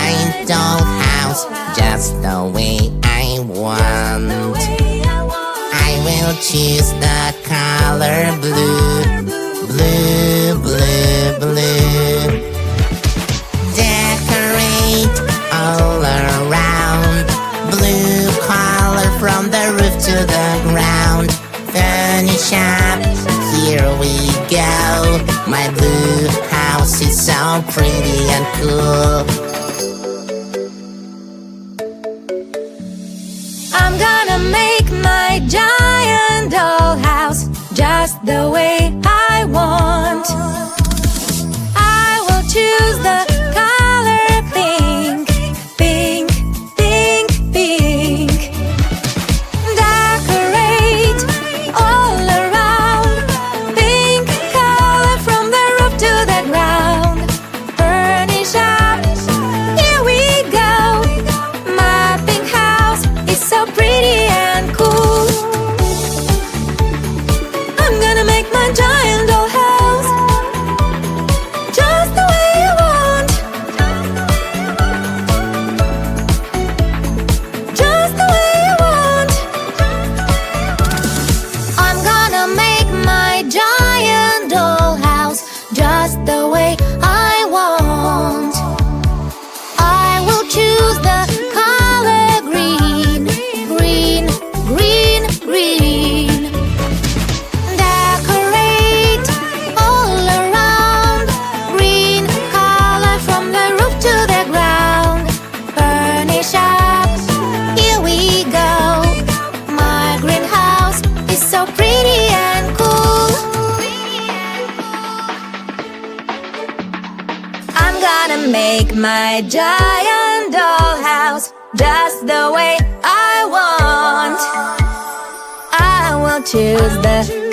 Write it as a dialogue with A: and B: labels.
A: giant dollhouse just the way I want. I will choose the color blue, blue, blue, blue. Decorate all around, blue color from the roof to the ground. Furnish up, here we go. My blue house is so pretty and cool.
B: I'm gonna make my giant dollhouse just the way I want. I will choose the color pink, pink, pink, pink. Decorate all around, pink color from the roof to the ground. Furnish up, here we go. My pink house is so pretty and cool. I'm gonna make my giant dollhouse just the way I want. Just the way I want. I'm gonna make my giant dollhouse just the way I want. I will choose the color green, green, green, green. Decorate all around, green color from the roof to the ground. Furnish up, here we go. My greenhouse is so pretty and cool. I'm gonna make my giant dollhouse just the way I want. I will choose the